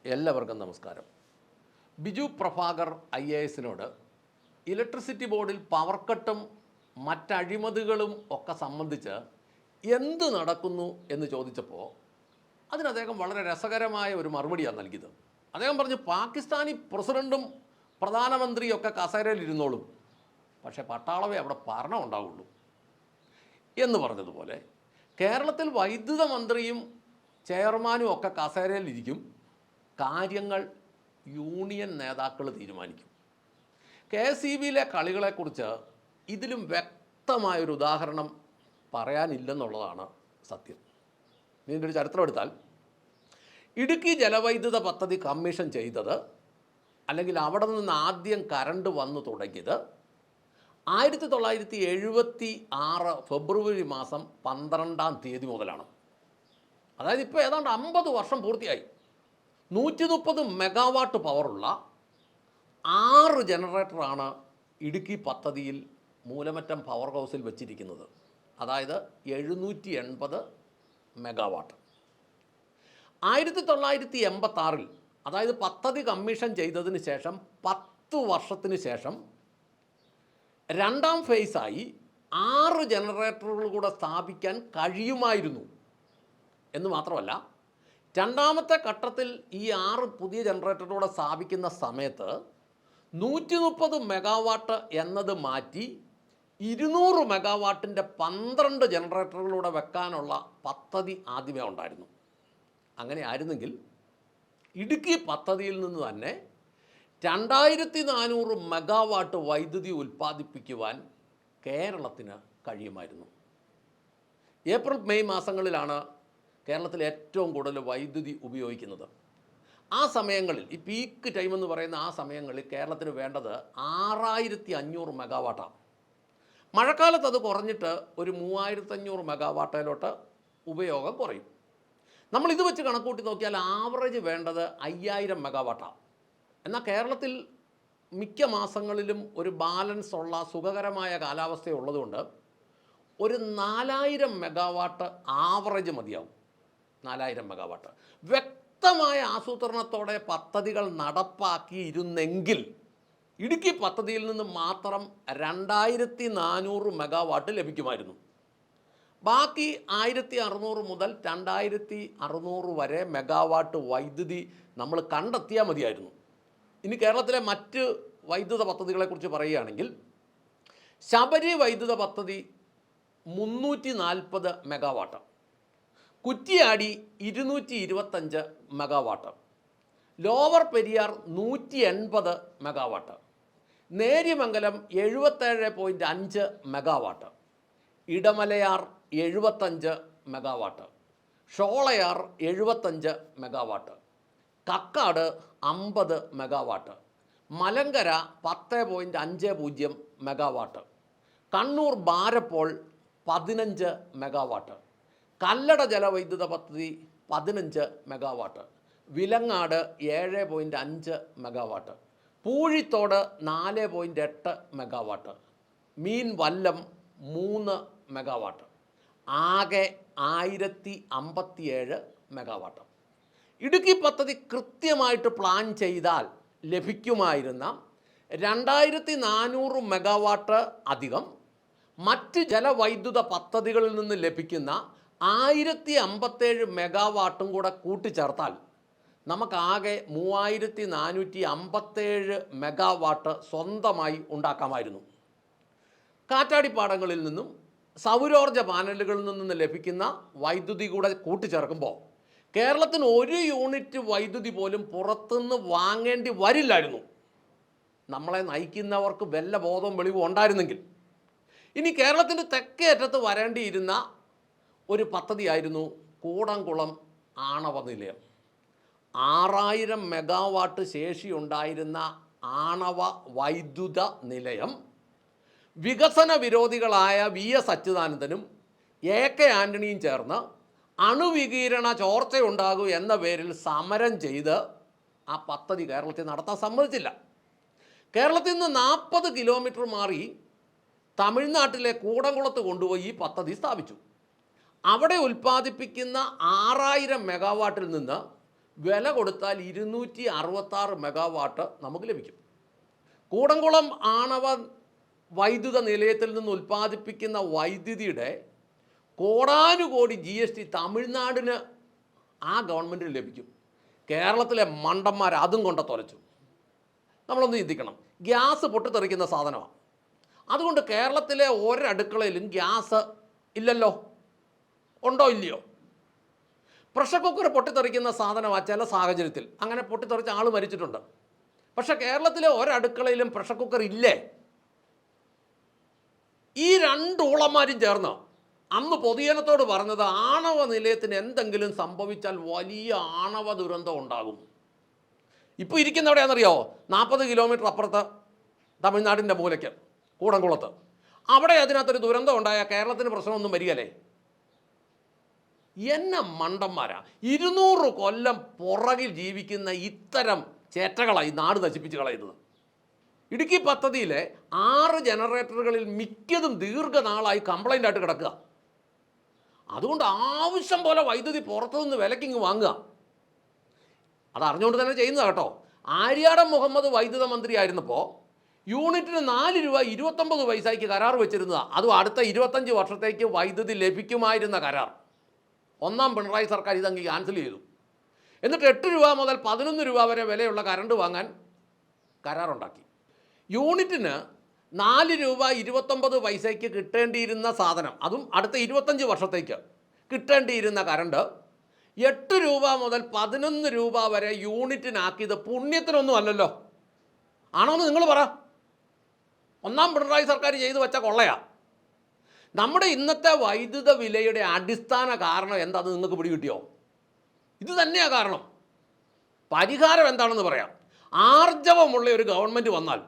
എല്ലാവർക്കും നമസ്കാരം. Biju Prabhakar IAS electricity ബോർഡിൽ പവർ കട്ടും മറ്റഴിമതികളും ഒക്കെ സംബന്ധിച്ച് എന്ത് നടക്കുന്നു എന്ന് ചോദിച്ചപ്പോൾ അതിന് അദ്ദേഹം വളരെ രസകരമായ ഒരു മറുപടിയാണ് നൽകിയത്. അദ്ദേഹം പറഞ്ഞു, പാകിസ്ഥാനി പ്രസിഡൻറ്റും പ്രധാനമന്ത്രിയൊക്കെ കസേരയിലിരുന്നോളും, പക്ഷേ പട്ടാളമേ അവിടെ ഭരണം ഉണ്ടാവുള്ളൂ എന്ന് പറഞ്ഞതുപോലെ കേരളത്തിൽ വൈദ്യുത മന്ത്രിയും ചെയർമാനും ഒക്കെ കസേരയിലിരിക്കും, കാര്യങ്ങൾ യൂണിയൻ നേതാക്കൾ തീരുമാനിക്കും. KSEBിയിലെ കളികളെക്കുറിച്ച് ഇതിലും വ്യക്തമായൊരു ഉദാഹരണം പറയാനില്ലെന്നുള്ളതാണ് സത്യം. ഇതിൻ്റെ ഒരു ചരിത്രം എടുത്താൽ, ഇടുക്കി ജലവൈദ്യുത പദ്ധതി കമ്മീഷൻ ചെയ്തത്, അല്ലെങ്കിൽ അവിടെ നിന്ന് ആദ്യം കറണ്ട് വന്നു തുടങ്ങിയത് 1976 ഫെബ്രുവരി മാസം 12-ാം തീയതി മുതലാണ്. അതായത് ഇപ്പോൾ ഏതാണ്ട് 50 വർഷം പൂർത്തിയായി. 130 മെഗാവാട്ട് പവറുള്ള 6 ജനറേറ്ററാണ് ഇടുക്കി പദ്ധതിയിൽ മൂലമറ്റം പവർ ഹൗസിൽ വെച്ചിരിക്കുന്നത്. അതായത് 780 മെഗാവാട്ട്. 1986 അതായത് പദ്ധതി കമ്മീഷൻ ചെയ്തതിന് ശേഷം 10 വർഷത്തിന് ശേഷം രണ്ടാം ഫേസായി 6 ജനറേറ്ററുകൾ കൂടെ സ്ഥാപിക്കാൻ കഴിയുമായിരുന്നു എന്ന് മാത്രമല്ല, രണ്ടാമത്തെ ഘട്ടത്തിൽ ഈ 6 പുതിയ ജനറേറ്ററുകൂടെ സ്ഥാപിക്കുന്ന സമയത്ത് 130 മെഗാവാട്ട് എന്നത് മാറ്റി 200 മെഗാവാട്ടിൻ്റെ 12 ജനറേറ്ററുകളൂടെ വെക്കാനുള്ള പദ്ധതി ആദ്യമേ ഉണ്ടായിരുന്നു. അങ്ങനെ ആയിരുന്നെങ്കിൽ ഇടുക്കി പദ്ധതിയിൽ നിന്ന് തന്നെ 2400 മെഗാവാട്ട് വൈദ്യുതി ഉൽപ്പാദിപ്പിക്കുവാൻ കേരളത്തിന് കഴിയുമായിരുന്നു. ഏപ്രിൽ മെയ് മാസങ്ങളിലാണ് കേരളത്തിൽ ഏറ്റവും കൂടുതൽ വൈദ്യുതി ഉപയോഗിക്കുന്നത്. ആ സമയങ്ങളിൽ, ഈ പീക്ക് ടൈം എന്ന് പറയുന്ന ആ സമയങ്ങളിൽ കേരളത്തിന് വേണ്ടത് 6500 മെഗാവാട്ടാണ്. മഴക്കാലത്ത് അത് കുറഞ്ഞിട്ട് ഒരു 3500 മെഗാവാട്ടിലോട്ട് ഉപയോഗം കുറയും. നമ്മളിത് വെച്ച് കണക്കൂട്ടി നോക്കിയാൽ ആവറേജ് വേണ്ടത് 5000 മെഗാവാട്ടാണ്. എന്നാൽ കേരളത്തിൽ മിക്ക മാസങ്ങളിലും ഒരു ബാലൻസ് ഉള്ള സുഖകരമായ കാലാവസ്ഥയുള്ളതുകൊണ്ട് ഒരു 4000 മെഗാവാട്ട് ആവറേജ് മതിയാവും. 4000 മെഗാവാട്ട് വ്യക്തമായ ആസൂത്രണത്തോടെ പദ്ധതികൾ നടപ്പാക്കിയിരുന്നെങ്കിൽ ഇടുക്കി പദ്ധതിയിൽ നിന്ന് മാത്രം 2400 മെഗാവാട്ട് ലഭിക്കുമായിരുന്നു. ബാക്കി 1600 മുതൽ 2600 വരെ മെഗാവാട്ട് വൈദ്യുതി നമ്മൾ കണ്ടെത്തിയാൽ മതിയായിരുന്നു. ഇനി കേരളത്തിലെ മറ്റ് വൈദ്യുത പദ്ധതികളെക്കുറിച്ച് പറയുകയാണെങ്കിൽ, ശബരി വൈദ്യുത പദ്ധതി 340 megawatt, Kuttiyadi 225 megawatt, lower Periyar 180 megawatt, Neriamangalam 77.5 megawatt, Idamalayar 75 megawatt, Sholayar 75 megawatt, Kakkad 50 megawatt, Malankara 10.50 megawatt, Kannur Barapole 15 megawatt, Kallada ജലവൈദ്യുത പദ്ധതി 15 megawatt, Vilangad 7.5 megawatt, Poozhithode 4.8 megawatt, Meenvallam 3 megawatt. ആകെ 1057 മെഗാവാട്ട്. ഇടുക്കി പദ്ധതി കൃത്യമായിട്ട് പ്ലാൻ ചെയ്താൽ ലഭിക്കുമായിരുന്ന 2400 മെഗാവാട്ട് അധികം മറ്റ് ജലവൈദ്യുത പദ്ധതികളിൽ നിന്ന് ലഭിക്കുന്ന 1057 മെഗാവാട്ടും കൂടെ കൂട്ടിച്ചേർത്താൽ നമുക്കാകെ 3457 മെഗാവാട്ട് സ്വന്തമായി ഉണ്ടാക്കാമായിരുന്നു. കാറ്റാടിപ്പാടങ്ങളിൽ നിന്നും സൗരോർജ പാനലുകളിൽ നിന്നും ലഭിക്കുന്ന വൈദ്യുതി കൂടെ കൂട്ടിച്ചേർക്കുമ്പോൾ കേരളത്തിന് 1 യൂണിറ്റ് വൈദ്യുതി പോലും പുറത്തുനിന്ന് വാങ്ങേണ്ടി വരില്ലായിരുന്നു. നമ്മളെ നയിക്കുന്നവർക്ക് വല്ല ബോധവും വെളിവും ഉണ്ടായിരുന്നെങ്കിൽ. ഇനി കേരളത്തിൻ്റെ തെക്കേ അറ്റത്ത് വരേണ്ടിയിരുന്ന ഒരു പദ്ധതിയായിരുന്നു കൂടംകുളം ആണവ നിലയം. 6000 മെഗാവാട്ട് ശേഷിയുണ്ടായിരുന്ന ആണവ വൈദ്യുത നിലയം വികസന വിരോധികളായ VS അച്യുതാനന്ദനും AK ആൻ്റണിയും ചേർന്ന് അണുവികീരണ ചോർച്ചയുണ്ടാകൂ എന്ന പേരിൽ സമരം ചെയ്ത് ആ പദ്ധതി കേരളത്തിൽ നടത്താൻ സമ്മതിച്ചില്ല. കേരളത്തിൽ നിന്ന് 40 കിലോമീറ്റർ മാറി തമിഴ്നാട്ടിലെ കൂടംകുളത്ത് കൊണ്ടുപോയി ഈ പദ്ധതി സ്ഥാപിച്ചു. അവിടെ ഉൽപ്പാദിപ്പിക്കുന്ന 6000 മെഗാവാട്ടിൽ നിന്ന് വില കൊടുത്താൽ 266 മെഗാവാട്ട് നമുക്ക് ലഭിക്കും. കൂടംകുളം ആണവ വൈദ്യുത നിലയത്തിൽ നിന്ന് ഉൽപ്പാദിപ്പിക്കുന്ന വൈദ്യുതിയുടെ കോടാനുകോടി GST തമിഴ്നാടിന് ആ ഗവൺമെൻറ്റിന് ലഭിക്കും. കേരളത്തിലെ മണ്ടന്മാർ അതും കൊണ്ട് തുലച്ചു. നമ്മളൊന്ന് ചിന്തിക്കണം. ഗ്യാസ് പൊട്ടിത്തെറിക്കുന്ന സാധനമാണ്. അതുകൊണ്ട് കേരളത്തിലെ ഒരടുക്കളയിലും ഗ്യാസ് ഇല്ലല്ലോ. ഉണ്ടോ ഇല്ലയോ? പ്രഷർ കുക്കർ പൊട്ടിത്തെറിക്കുന്ന സാധനമാണ്. ചില സാഹചര്യത്തിൽ അങ്ങനെ പൊട്ടിത്തെറിച്ച ആൾ മരിച്ചിട്ടുണ്ട്. പക്ഷേ കേരളത്തിലെ ഒരടുക്കളയിലും പ്രഷർ കുക്കർ ഇല്ലേ? ഈ രണ്ട് ഊളന്മാരും ചേർന്ന് അന്ന് പൊതുജനത്തോട് പറഞ്ഞത് ആണവ നിലയത്തിന് എന്തെങ്കിലും സംഭവിച്ചാൽ വലിയ ആണവ ദുരന്തം ഉണ്ടാകും. ഇപ്പോൾ ഇരിക്കുന്ന എവിടെയാണെന്നറിയോ? 40 കിലോമീറ്റർ അപ്പുറത്ത് തമിഴ്നാടിൻ്റെ മൂലയ്ക്ക് കൂടംകുളത്ത്. അവിടെ അതിനകത്തൊരു ദുരന്തം ഉണ്ടായാൽ കേരളത്തിന് പ്രശ്നമൊന്നും വരികയല്ലേ? എന്നെ മണ്ടന്മാരാ. 200 കൊല്ലം പുറകിൽ ജീവിക്കുന്ന ഇത്തരം ചേറ്റകളായി നാട് നശിപ്പിച്ച് കളയുന്നത്. ഇടുക്കി പദ്ധതിയിലെ 6 ജനറേറ്ററുകളിൽ മിക്കതും ദീർഘനാളായി കംപ്ലൈൻ്റ് ആയിട്ട് കിടക്കുക. അതുകൊണ്ട് ആവശ്യം പോലെ വൈദ്യുതി പുറത്തുനിന്ന് വിലക്കിങ് വാങ്ങുക. അതറിഞ്ഞുകൊണ്ട് തന്നെ ചെയ്യുന്നത് കേട്ടോ. ആര്യാടൻ മുഹമ്മദ് വൈദ്യുത മന്ത്രി ആയിരുന്നപ്പോൾ യൂണിറ്റിന് 4 രൂപ 29 പൈസയ്ക്ക് കരാർ വെച്ചിരുന്നതാണ്. അതും അടുത്ത 25 വർഷത്തേക്ക് വൈദ്യുതി ലഭിക്കുമായിരുന്ന കരാർ. ഒന്നാം പിണറായി സർക്കാർ ഇതങ്ങ് ക്യാൻസൽ ചെയ്തു. എന്നിട്ട് 8 രൂപ മുതൽ 11 രൂപ വരെ വിലയുള്ള കറണ്ട് വാങ്ങാൻ കരാറുണ്ടാക്കി. യൂണിറ്റിന് 4 രൂപ 29 പൈസയ്ക്ക് കിട്ടേണ്ടിയിരുന്ന സാധനം, അതും അടുത്ത 25 വർഷത്തേക്ക് കിട്ടേണ്ടിയിരുന്ന കറണ്ട് 8 രൂപ മുതൽ 11 രൂപ വരെ യൂണിറ്റിനാക്കിയത് പുണ്യത്തിനൊന്നും അല്ലല്ലോ. ആണോന്ന് നിങ്ങൾ പറ. ഒന്നാം പിണറായി സർക്കാർ ചെയ്തു വെച്ച കൊള്ളയാണ്. നമ്മുടെ ഇന്നത്തെ വൈദ്യുത വിലയുടെ അടിസ്ഥാന കാരണം എന്താണെന്ന് നിങ്ങൾക്ക് പിടികിട്ടിയോ? ഇത് തന്നെയാണ് കാരണം. പരിഹാരം എന്താണെന്ന് പറയാം. ആർജവമുള്ള ഒരു ഗവൺമെൻറ് വന്നാൽ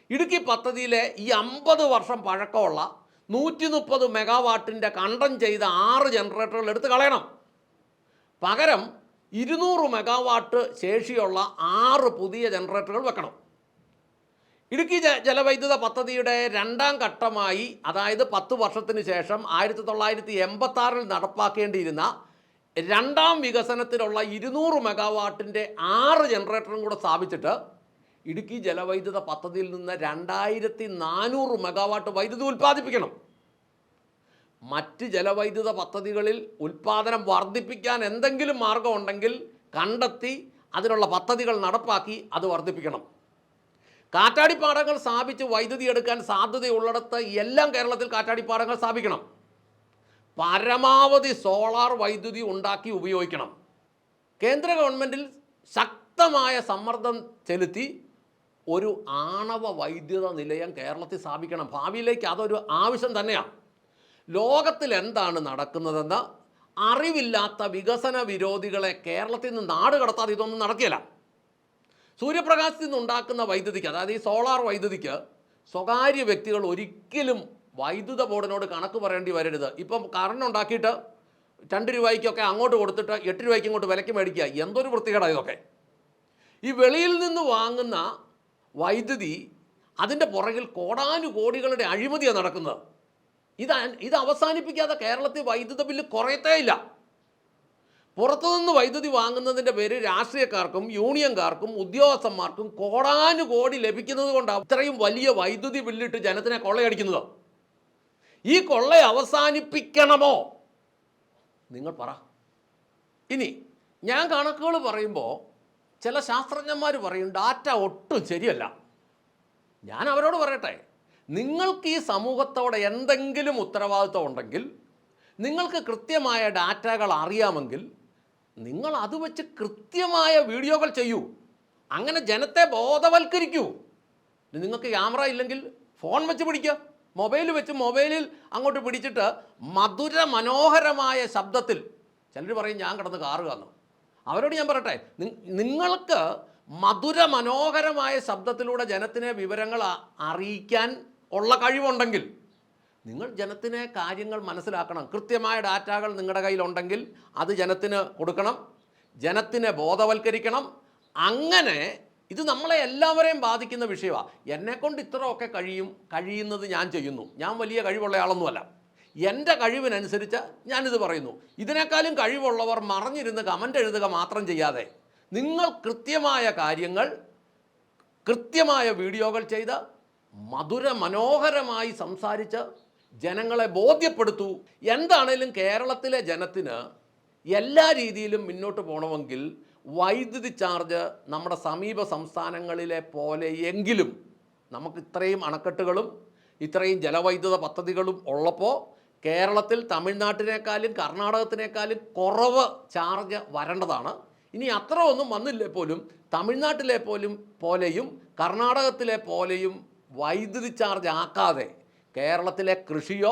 ഇടുക്കി പദ്ധതിയിലെ ഈ 50 വർഷം പഴക്കമുള്ള 130 മെഗാവാട്ടിൻ്റെ കണ്ടം ചെയ്ത 6 ജനറേറ്ററുകൾ എടുത്ത് കളയണം. പകരം 200 മെഗാവാട്ട് ശേഷിയുള്ള 6 പുതിയ ജനറേറ്ററുകൾ വെക്കണം. ഇടുക്കി ജലവൈദ്യുത പദ്ധതിയുടെ 2ാം ഘട്ടമായി, അതായത് 10 വർഷത്തിന് ശേഷം 1986 നടപ്പാക്കേണ്ടിയിരുന്ന 2ാം വികസനത്തിലുള്ള 200 മെഗാവാട്ടിൻ്റെ 6 ജനറേറ്ററും കൂടെ സ്ഥാപിച്ചിട്ട് ഇടുക്കി ജലവൈദ്യുത പദ്ധതിയിൽ നിന്ന് 2400 മെഗാവാട്ട് വൈദ്യുതി ഉൽപ്പാദിപ്പിക്കണം. മറ്റ് ജലവൈദ്യുത പദ്ധതികളിൽ ഉൽപ്പാദനം വർദ്ധിപ്പിക്കാൻ എന്തെങ്കിലും മാർഗമുണ്ടെങ്കിൽ കണ്ടെത്തി അതിനുള്ള പദ്ധതികൾ നടപ്പാക്കി അത് വർദ്ധിപ്പിക്കണം. കാറ്റാടിപ്പാടങ്ങൾ സ്ഥാപിച്ച് വൈദ്യുതി എടുക്കാൻ സാധ്യതയുള്ളിടത്ത് എല്ലാം കേരളത്തിൽ കാറ്റാടിപ്പാടങ്ങൾ സ്ഥാപിക്കണം. പരമാവധി സോളാർ വൈദ്യുതി ഉണ്ടാക്കി ഉപയോഗിക്കണം. കേന്ദ്ര ഗവൺമെൻറ്റിൽ ശക്തമായ സമ്മർദ്ദം ചെലുത്തി ഒരു ആണവ വൈദ്യുത നിലയം കേരളത്തിൽ സ്ഥാപിക്കണം. ഭാവിയിലേക്ക് അതൊരു ആവശ്യം തന്നെയാണ്. ലോകത്തിൽ എന്താണ് നടക്കുന്നതെന്ന് അറിവില്ലാത്ത വികസന വിരോധികളെ കേരളത്തിൽ നിന്ന് നാട് കടത്താതെ ഇതൊന്നും നടക്കില്ല. സൂര്യപ്രകാശത്തിൽ നിന്നുണ്ടാക്കുന്ന വൈദ്യുതിക്ക്, അതായത് ഈ സോളാർ വൈദ്യുതിക്ക് സ്വകാര്യ വ്യക്തികൾ ഒരിക്കലും വൈദ്യുത ബോർഡിനോട് കണക്ക് പറയേണ്ടി വരരുത്. ഇപ്പം കറണ്ട് ഉണ്ടാക്കിയിട്ട് 2 രൂപയ്ക്കൊക്കെ അങ്ങോട്ട് കൊടുത്തിട്ട് 8 രൂപയ്ക്ക് ഇങ്ങോട്ട് വിലയ്ക്ക് മേടിക്കുക. എന്തൊരു വൃത്തികേടാണ് ഇതൊക്കെ. ഈ വെളിയിൽ നിന്ന് വാങ്ങുന്ന വൈദ്യുതി, അതിൻ്റെ പുറകിൽ കോടാനുകോടികളുടെ അഴിമതിയാണ് നടക്കുന്നത്. ഇത് അവസാനിപ്പിക്കാതെ കേരളത്തിൽ വൈദ്യുത ബില്ല് കുറയത്തേയില്ല. പുറത്തുനിന്ന് വൈദ്യുതി വാങ്ങുന്നതിൻ്റെ പേര് രാഷ്ട്രീയക്കാർക്കും യൂണിയൻകാർക്കും ഉദ്യോഗസ്ഥന്മാർക്കും കോടാനുകോടി ലഭിക്കുന്നത് കൊണ്ടാണ് ഇത്രയും വലിയ വൈദ്യുതി ബില്ലിട്ട് ജനത്തിനെ കൊള്ളയടിക്കുന്നത്. ഈ കൊള്ള അവസാനിപ്പിക്കണമോ? നിങ്ങൾ പറ. ഇനി ഞാൻ കണക്കുകൾ പറയുമ്പോൾ ചില ശാസ്ത്രജ്ഞന്മാർ പറയും ഡാറ്റ ഒട്ടും ശരിയല്ല. ഞാൻ അവരോട് പറയട്ടെ, നിങ്ങൾക്ക് ഈ സമൂഹത്തോടെ എന്തെങ്കിലും ഉത്തരവാദിത്വം ഉണ്ടെങ്കിൽ, നിങ്ങൾക്ക് കൃത്യമായ ഡാറ്റകൾ അറിയാമെങ്കിൽ നിങ്ങൾ അത് വെച്ച് കൃത്യമായ വീഡിയോകൾ ചെയ്യൂ. അങ്ങനെ ജനത്തെ ബോധവൽക്കരിക്കൂ. നിങ്ങൾക്ക് ക്യാമറ ഇല്ലെങ്കിൽ ഫോൺ വെച്ച് പിടിക്കുക, മൊബൈൽ വെച്ച് മൊബൈലിൽ അങ്ങോട്ട് പിടിച്ചിട്ട് മധുര മനോഹരമായ ശബ്ദത്തിൽ, ചിലർ പറയും ഞാൻ കിടന്ന് കാറ് കാണുന്നു, അവരോട് ഞാൻ പറയട്ടെ, നിങ്ങൾക്ക് മധുര മനോഹരമായ ശബ്ദത്തിലൂടെ ജനത്തിനെ വിവരങ്ങൾ അറിയിക്കാൻ ഉള്ള കഴിവുണ്ടെങ്കിൽ നിങ്ങൾ ജനത്തിനെ കാര്യങ്ങൾ മനസ്സിലാക്കണം. കൃത്യമായ ഡാറ്റകൾ നിങ്ങളുടെ കയ്യിലുണ്ടെങ്കിൽ അത് ജനത്തിന് കൊടുക്കണം, ജനത്തിനെ ബോധവൽക്കരിക്കണം. അങ്ങനെ ഇത് നമ്മളെ എല്ലാവരെയും ബാധിക്കുന്ന വിഷയമാണ്. എന്നെക്കൊണ്ട് ഇത്രയൊക്കെ കഴിയുന്നത് ഞാൻ ചെയ്യുന്നു. ഞാൻ വലിയ കഴിവുള്ള ആളൊന്നുമല്ല. എൻ്റെ കഴിവിനനുസരിച്ച് ഞാനിത് പറയുന്നു. ഇതിനേക്കാളും കഴിവുള്ളവർ മറഞ്ഞിരുന്ന് കമൻ്റ് എഴുതുക മാത്രം ചെയ്യാതെ നിങ്ങൾ കൃത്യമായ കാര്യങ്ങൾ, കൃത്യമായ വീഡിയോകൾ ചെയ്ത് മധുര മനോഹരമായി സംസാരിച്ച് ജനങ്ങളെ ബോധ്യപ്പെടുത്തൂ. എന്താണേലും കേരളത്തിലെ ജനത്തിന് എല്ലാ രീതിയിലും മുന്നോട്ട് പോകണമെങ്കിൽ വൈദ്യുതി ചാർജ് നമ്മുടെ സമീപ സംസ്ഥാനങ്ങളിലെ പോലെയെങ്കിലും നമുക്ക് ഇത്രയും അണക്കെട്ടുകളും ഇത്രയും ജലവൈദ്യുത പദ്ധതികളും ഉള്ളപ്പോൾ കേരളത്തിൽ തമിഴ്നാട്ടിനേക്കാളും കർണാടകത്തിനേക്കാളും കുറവ് ചാർജ് വരേണ്ടതാണ്. ഇനി അത്ര ഒന്നും വന്നില്ലേ പോലും തമിഴ്നാട്ടിലെ പോലെയും കർണാടകത്തിലെ പോലെയും വൈദ്യുതി ചാർജ് ആക്കാതെ കേരളത്തിലെ കൃഷിയോ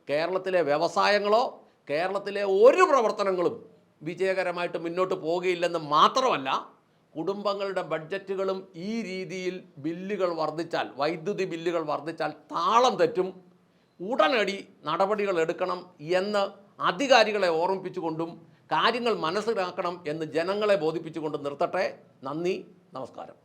കേരളത്തിലെ വ്യവസായങ്ങളോ കേരളത്തിലെ ഒരു പ്രവർത്തനങ്ങളും വിജയകരമായിട്ട് മുന്നോട്ട് പോവുകയില്ലെന്ന് മാത്രമല്ല, കുടുംബങ്ങളുടെ ബഡ്ജറ്റുകളും ഈ രീതിയിൽ ബില്ലുകൾ വർദ്ധിച്ചാൽ, വൈദ്യുതി ബില്ലുകൾ വർദ്ധിച്ചാൽ താളം തെറ്റും. ഉടനടി നടപടികൾ എടുക്കണം എന്ന് അധികാരികളെ ഓർമ്മിപ്പിച്ചുകൊണ്ടും കാര്യങ്ങൾ മനസ്സിലാക്കണം എന്ന് ജനങ്ങളെ ബോധിപ്പിച്ചുകൊണ്ടും നിർത്തട്ടെ. നന്ദി, നമസ്കാരം.